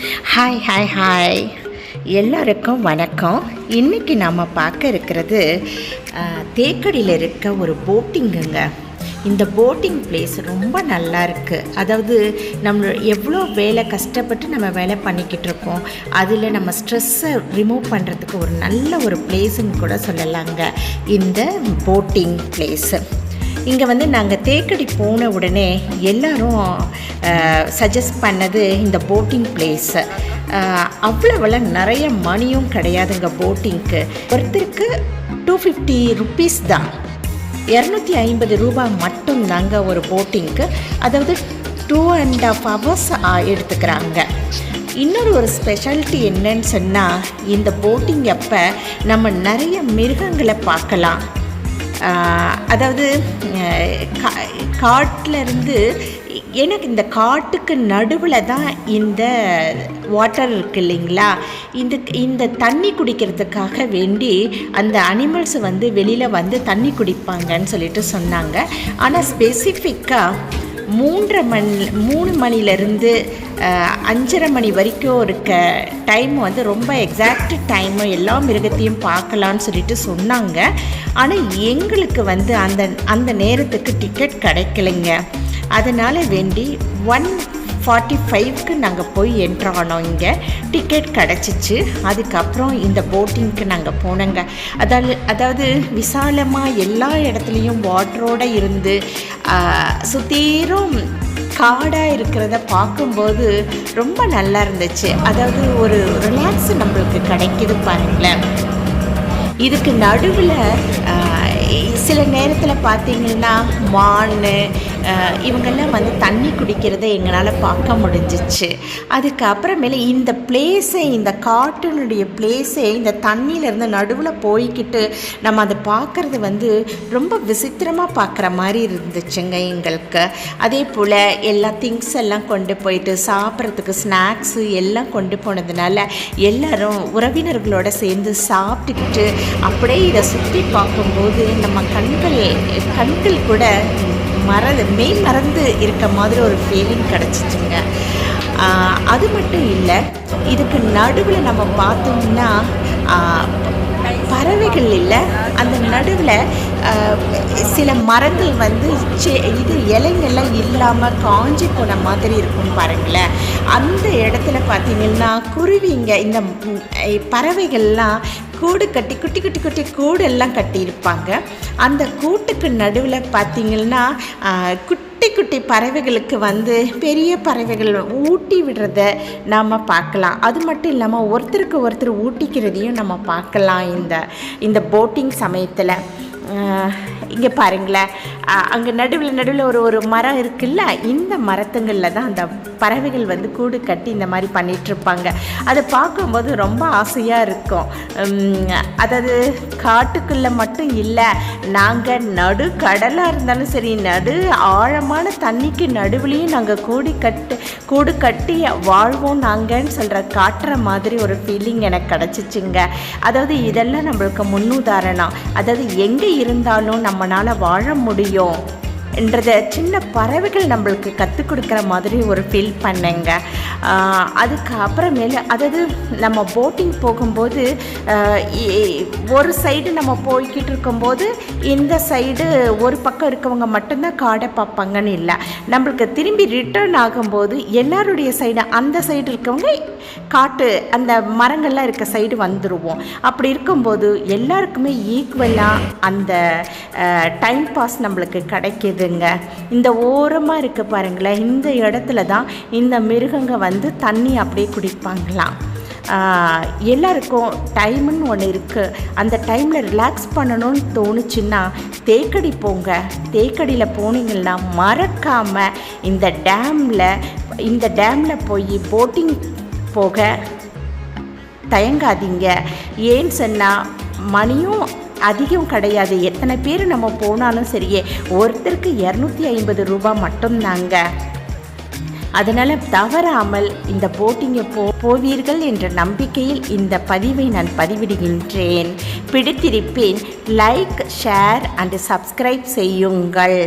Hi எல்லாருக்கும் வணக்கம். இன்றைக்கி நாம் பார்க்க இருக்கிறது தேக்கடியில் இருக்க ஒரு போட்டிங்குங்க. இந்த போட்டிங் பிளேஸ் ரொம்ப நல்லா இருக்குது. அதாவது நம்ம எவ்வளோ வேலை கஷ்டப்பட்டு நம்ம வேலை பண்ணிக்கிட்டு இருக்கோம், அதில் நம்ம ஸ்ட்ரெஸ்ஸை ரிமூவ் பண்ணுறதுக்கு ஒரு நல்ல ஒரு பிளேஸுன்னு கூட சொல்லலாங்க இந்த போட்டிங் பிளேஸு. இங்கே நாங்கள் தேக்கடி போன உடனே எல்லோரும் சஜஸ்ட் பண்ணது இந்த போட்டிங் பிளேஸு. அவ்வளோவெல்லாம் நிறைய மணியும் கிடையாதுங்க போட்டிங்க்கு. ஒருத்தருக்கு 250 ருப்பீஸ் தான், 250 ரூபா மட்டும் தாங்க ஒரு போட்டிங்க்கு. அதாவது 2.5 hours எடுத்துக்கிறாங்க. இன்னொரு ஸ்பெஷாலிட்டி என்னன்னு சொன்னால், இந்த போட்டிங் அப்போ நம்ம நிறைய மிருகங்களை பார்க்கலாம். அதாவது காட்டிலேருந்து, எனக்கு இந்த காட்டுக்கு நடுவில் தான் இந்த வாட்டர் இருக்குது இல்லைங்களா, இந்த தண்ணி குடிக்கிறதுக்காக வேண்டி அந்த அனிமல்ஸ் வெளியில் தண்ணி குடிப்பாங்கன்னு சொல்லிட்டு சொன்னாங்க. ஆனால் ஸ்பெசிஃபிக்காக 3 மணிலேருந்து 5:30 மணி வரைக்கும் இருக்க டைம் ரொம்ப எக்ஸாக்ட் டைமு எல்லா மிருகத்தையும் பார்க்கலான்னு சொல்லிட்டு சொன்னாங்க. ஆனால் எங்களுக்கு அந்த நேரத்துக்கு டிக்கெட் கிடைக்கலைங்க. அதனால் வேண்டி 1:45க்கு நாங்கள் போய் என்ட்ரு ஆனோம். இங்கே டிக்கெட் கிடச்சிச்சு. அதுக்கப்புறம் இந்த போட்டிங்க்கு நாங்கள் போனோங்க. அதாவது விசாலமாக எல்லா இடத்துலையும் வாட்டரோடு இருந்து சுத்தீரும் காடாக இருக்கிறத பார்க்கும்போது ரொம்ப நல்லா இருந்துச்சு. அதாவது ஒரு ரிலாக்ஸ் நம்மளுக்கு கிடைக்கிது பாருங்களேன். இதுக்கு நடுவில் சில நேரத்தில் பார்த்திங்கன்னா மான் இவங்கெல்லாம் தண்ணி குடிக்கிறத எங்களால் பார்க்க முடிஞ்சிச்சு. அதுக்கப்புறமேலே இந்த பிளேஸை, இந்த காட்டினுடைய பிளேஸை இந்த தண்ணியிலேருந்து நடுவில் போய்கிட்டு நம்ம அதை பார்க்குறது ரொம்ப விசித்திரமாக பார்க்குற மாதிரி இருந்துச்சுங்க எங்களுக்கு. அதே போல் எல்லா திங்ஸ் எல்லாம் கொண்டு போயிட்டு சாப்பிட்றதுக்கு ஸ்நாக்ஸு எல்லாம் கொண்டு போனதுனால எல்லோரும் உறவினர்களோடு சேர்ந்து சாப்பிட்டுக்கிட்டு அப்படியே இதை சுற்றி பார்க்கும்போது நம்ம கண்கள் கூட மறந்து இருக்க மாதிரி ஒரு ஃபீலிங் கிடச்சிச்சுங்க. அது மட்டும் இல்லை, இதுக்கு நடுவில் நம்ம பார்த்தோம்னா பறவைகள் இல்லை, அந்த நடுவில் சில மரங்கள் இது இலைங்கெல்லாம் இல்லாமல் காஞ்சி போன மாதிரி இருக்கும் பாருங்களேன். அந்த இடத்துல பார்த்திங்கன்னா குருவிங்க, இந்த பறவைகள்லாம் கூடு கட்டி குட்டி கூடெல்லாம் கட்டியிருப்பாங்க. அந்த கூட்டுக்கு நடுவில் பார்த்திங்கன்னா குட்டி பறவைகளுக்கு பெரிய பறவைகள் ஊட்டி விடுறத நாம் பார்க்கலாம். அது மட்டும் இல்லாமல் ஒருத்தருக்கு ஒருத்தர் ஊட்டிக்கிறதையும் நம்ம பார்க்கலாம் இந்த போட்டிங் சமயத்தில். இங்கே பாருங்களேன், அங்கே நடுவில் ஒரு மரம் இருக்குல்ல, இந்த மரத்துங்களில் தான் அந்த பறவைகள் கூடு கட்டி இந்த மாதிரி பண்ணிகிட்ருப்பாங்க. அதை பார்க்கும்போது ரொம்ப ஆசையாக இருக்கும். அதாவது காட்டுக்குள்ளே மட்டும் இல்லை, நாங்கள் நடு கடலாக இருந்தாலும் சரி, ஆழமான தண்ணிக்கு நடுவுலையும் நாங்கள் கூடு கட்டி வாழ்வோம் நாங்கன்னு காட்டுற மாதிரி ஒரு ஃபீலிங் எனக்கு கிடச்சிச்சுங்க. அதாவது இதெல்லாம் நம்மளுக்கு முன்னுதாரணம். அதாவது எங்கே இருந்தாலும் நம்மளால் வாழ முடியும் என்றதை சின்ன பறவைகள் நம்மளுக்கு கற்றுக் கொடுக்குற மாதிரி ஒரு ஃபீல் பண்ணேங்க. அதுக்கு அப்புறமேல, அதாவது நம்ம போட்டிங் போகும்போது ஒரு சைடு நம்ம போய்கிட்டு இருக்கும்போது இந்த சைடு ஒரு பக்கம் இருக்கவங்க மட்டும்தான் காடை பார்ப்பாங்கன்னு இல்லை, நம்மளுக்கு திரும்பி ரிட்டர்ன் ஆகும்போது எல்லாருடைய சைடு, அந்த சைடு இருக்கவங்க காட்டு அந்த மரங்கள்லாம் இருக்க சைடு வந்துடுவோம். அப்படி இருக்கும்போது எல்லாருக்குமே ஈக்குவலாக அந்த டைம் பாஸ் நம்மளுக்கு கிடைக்கிதுங்க. இந்த ஓரமாக இருக்க பாருங்களேன், இந்த இடத்துல தான் இந்த மிருகங்க தண்ணி அப்படியே குடிப்பாங்களாம். எல்லாருக்கும் டைமுன்னு ஒன்று இருக்குது. அந்த டைமில் ரிலாக்ஸ் பண்ணணும்னு தோணுச்சுன்னா தேக்கடி போங்க. தேக்கடியில் போனீங்கன்னா மறக்காமல் இந்த டேமில் போய் போட்டிங் போக தயங்காதீங்க. ஏன்னு சொன்னால் மணியும் அதிகம் கிடையாது. எத்தனை பேர் நம்ம போனாலும் சரியே, ஒருத்தருக்கு 250 ரூபா மட்டும்தாங்க. அதனால் தவறாமல் இந்த போட்டிங்கை போவீர்கள் என்ற நம்பிக்கையில் இந்த பதிவை நான் பதிவிடுகின்றேன். பிடித்திருப்பேன். லைக், ஷேர் அண்ட் சப்ஸ்கிரைப் செய்யுங்கள்.